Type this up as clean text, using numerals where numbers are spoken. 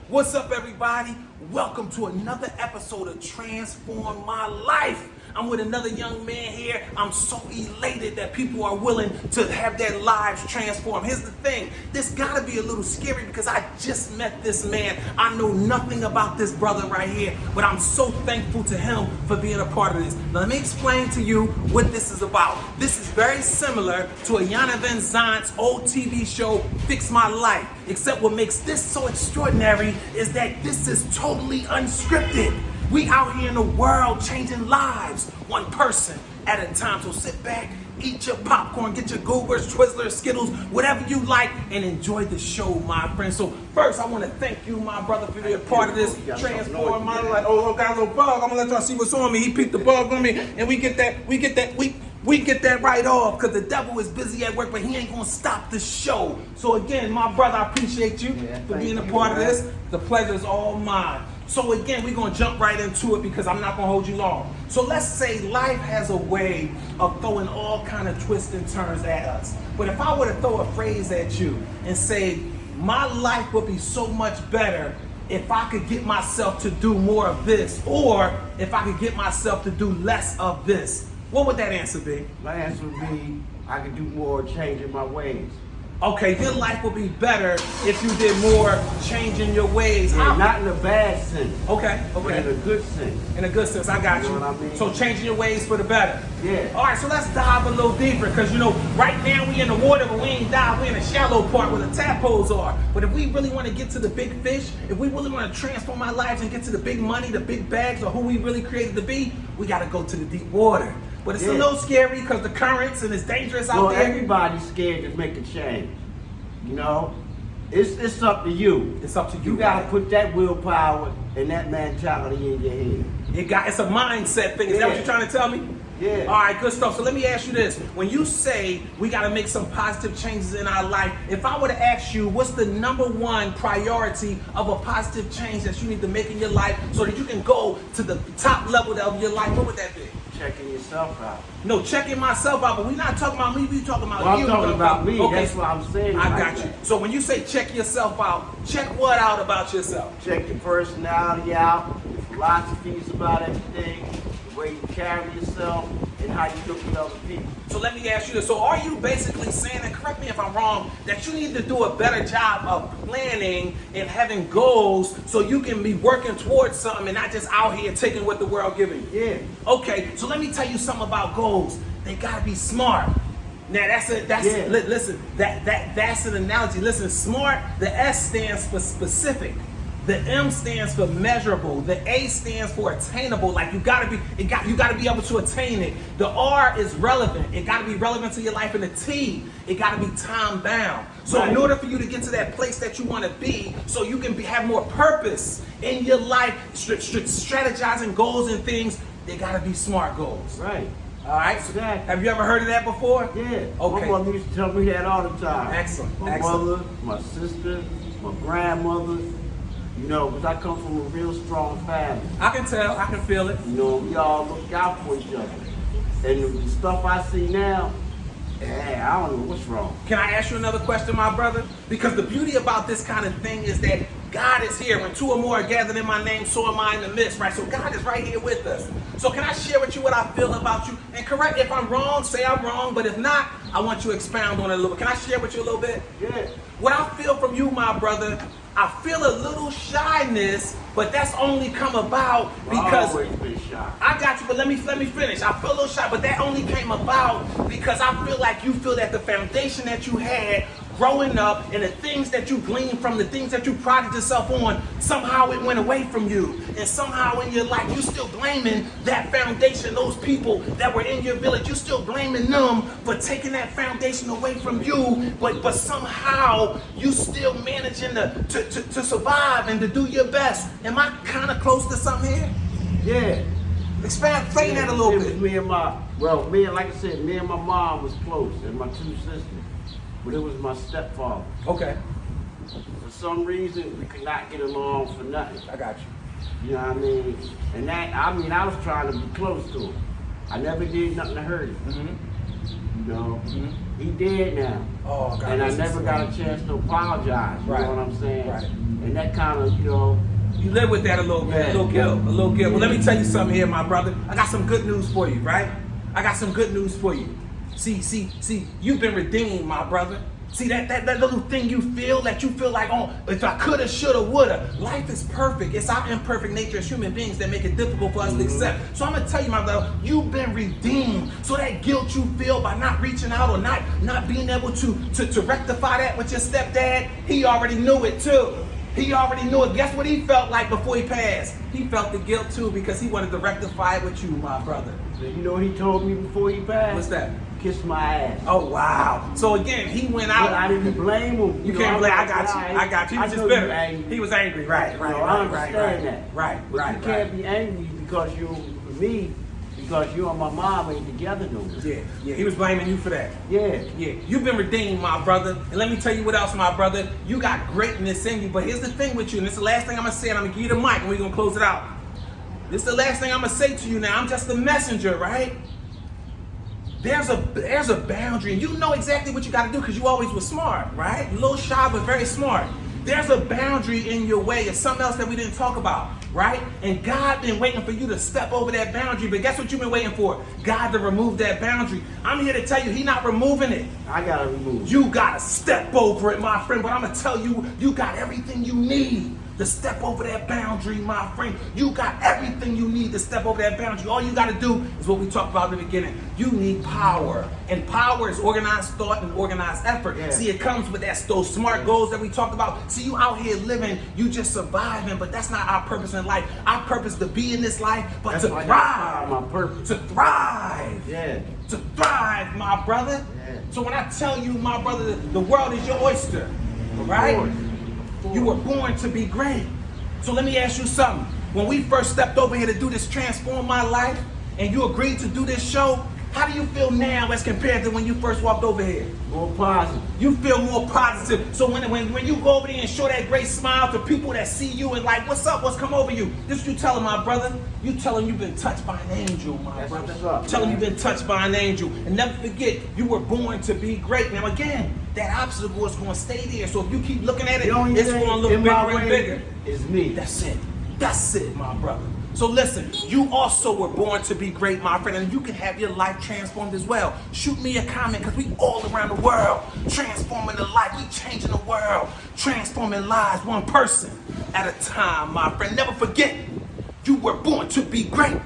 What's up, everybody? Welcome to another episode of Transform My Life. I'm with another young man here. I'm so elated that people are willing to have their lives transformed. Here's the thing. This gotta be a little scary because I just met this man. I know nothing about this brother right here, but I'm so thankful to him for being a part of this. Now, let me explain to you what this is about. This is very similar to Iyanla Vanzant's old TV show, Fix My Life. Except what makes this so extraordinary is that this is totally unscripted. We out here in the world changing lives, one person at a time. So sit back, eat your popcorn, get your Goobers, Twizzlers, Skittles, whatever you like, and enjoy the show, my friend. So first, I want to thank you, my brother, for being a part of this Transform My Life. Oh, got a little bug. I'm gonna let y'all see what's on me. He peeked the bug on me, and we get that right off because the devil is busy at work, but he ain't gonna stop the show. So again, my brother, I appreciate you for being a part of this. The pleasure's all mine. So again, we're gonna jump right into it because I'm not gonna hold you long. So let's say life has a way of throwing all kind of twists and turns at us. But if I were to throw a phrase at you and say, my life would be so much better if I could get myself to do more of this, or if I could get myself to do less of this, what would that answer be? My answer would be, I could do more changing my ways. Okay, your life would be better if you did more changing your ways. Yeah, not in a bad sense. Okay. In a good sense. In a good sense, I got you. You know what I mean? So changing your ways for the better. Yeah. All right, so let's dive a little deeper because, right now we in the water, but we ain't dive. We in the shallow part where the tadpoles are. But if we really want to get to the big fish, if we really want to transform our lives and get to the big money, the big bags, or who we really created to be, we got to go to the deep water. But it's a little scary because the currents and it's dangerous out there. Everybody's scared to make a change. It's up to you. It's up to you. You gotta put that willpower and that mentality in your head. It's a mindset thing. Is that what you're trying to tell me? Yeah. All right, good stuff. So let me ask you this. When you say we got to make some positive changes in our life, if I were to ask you, what's the number one priority of a positive change that you need to make in your life so that you can go to the top level of your life, what would that be? Checking yourself out. No, checking myself out, but we're not talking about me, we're talking about you. I'm talking about me. Okay. That's what I'm saying. I got you. So when you say check yourself out, check what out about yourself? Check your personality out, your philosophies about everything, the way you carry yourself, and how you look at other people. So let me ask you this. So are you basically saying, and correct me if I'm wrong, that you need to do a better job of planning and having goals so you can be working towards something and not just out here taking what the world giving you? Yeah. Okay, so let me tell you something about goals. They gotta be smart. Now listen, that's an analogy. Listen, smart, the S stands for specific. The M stands for measurable. The A stands for attainable. Like you gotta be able to attain it. The R is relevant. It gotta be relevant to your life. And the T, it gotta be time bound. So in order for you to get to that place that you want to be, so you can have more purpose in your life, strategizing goals and things, they gotta be smart goals. Right. All right. So exactly. Have you ever heard of that before? Yeah. Okay. My mother used to tell me that all the time. Excellent. My mother, my sister, my grandmother. Because I come from a real strong family. I can tell. I can feel it. We all look out for each other. And the stuff I see now, I don't know what's wrong. Can I ask you another question, my brother? Because the beauty about this kind of thing is that God is here. When two or more are gathered in my name, so am I in the midst, right? So God is right here with us. So can I share with you what I feel about you? And correct, if I'm wrong, say I'm wrong. But if not, I want you to expound on it a little bit. Can I share with you a little bit? Yeah. What I feel from you, my brother, I feel a little shyness, but that's only come about because I've always been shy. I got you, but let me finish. I feel a little shy, but that only came about because I feel like you feel that the foundation that you had growing up and the things that you gleaned from, the things that you prided yourself on, somehow it went away from you. And somehow in your life, you still blaming that foundation, those people that were in your village, you still blaming them for taking that foundation away from you, but somehow you still managing to survive and to do your best. Am I kind of close to something here? Yeah. Explain that a little bit. Me and my mom was close, and my two sisters. But it was my stepfather. Okay. For some reason, we could not get along for nothing. I got you. You know what I mean? And I was trying to be close to him. I never did nothing to hurt him. Mm-hmm. He dead now. Oh, God. And I never got a chance to apologize. You know what I'm saying? Right. And that kind of, You live with that a little bit, a little guilt. Well, let me tell you something here, my brother. I got some good news for you, right? I got some good news for you. See, you've been redeemed, my brother. See, that little thing you feel like, oh, if I coulda, shoulda, woulda. Life is perfect. It's our imperfect nature as human beings that make it difficult for us to accept. So I'm gonna tell you, my brother, you've been redeemed. So that guilt you feel by not reaching out or not being able to rectify that with your stepdad, he already knew it too. He already knew it. Guess what he felt like before he passed? He felt the guilt too because he wanted to rectify it with you, my brother. You know what he told me before he passed? What's that? Kiss my ass. Oh, wow. So again, he went out. But I didn't blame him. You can't blame. I got you. He was just bitter. He was angry. Right. I understand that. Right. But you can't be angry because you and my mom ain't together no more. Yeah. He was blaming you for that. Yeah. You've been redeemed, my brother. And let me tell you what else, my brother. You got greatness in you. But here's the thing with you, and this is the last thing I'm gonna say, and I'm gonna give you the mic, and we're gonna close it out. This is the last thing I'm gonna say to you now. I'm just the messenger, right? There's a boundary, and you know exactly what you got to do because you always were smart, right? A little shy, but very smart. There's a boundary in your way. It's something else that we didn't talk about, right? And God been waiting for you to step over that boundary, but guess what you've been waiting for? God to remove that boundary. I'm here to tell you, He's not removing it. I got to remove it. You got to step over it, my friend, but I'm going to tell you, you got everything you need to step over that boundary, my friend. You got everything you need to step over that boundary. All you got to do is what we talked about in the beginning. You need power. And power is organized thought and organized effort. Yeah. See, it comes with those SMART goals that we talked about. See, you out here living, you just surviving, but that's not our purpose in life. Our purpose is to be in this life, but that's to thrive. My purpose. To thrive. Yeah. To thrive, my brother. Yeah. So when I tell you, my brother, the world is your oyster. Right? You were born to be great. So let me ask you something. When we first stepped over here to do this Transform My Life, and you agreed to do this show, how do you feel now as compared to when you first walked over here? More positive. You feel more positive. So when you go over there and show that great smile to people that see you and like, what's up, what's come over you? This is what you tell them, my brother. You tell them you've been touched by an angel, my brother. What's up, tell them you've been touched by an angel. And never forget, you were born to be great. Now again, that obstacle is going to stay there. So if you keep looking at it, it's going to look bigger and bigger. It's me. That's it. That's it, my brother. So listen, you also were born to be great, my friend, and you can have your life transformed as well. Shoot me a comment, because we all around the world transforming the life. We changing the world, transforming lives one person at a time, my friend. Never forget, you were born to be great.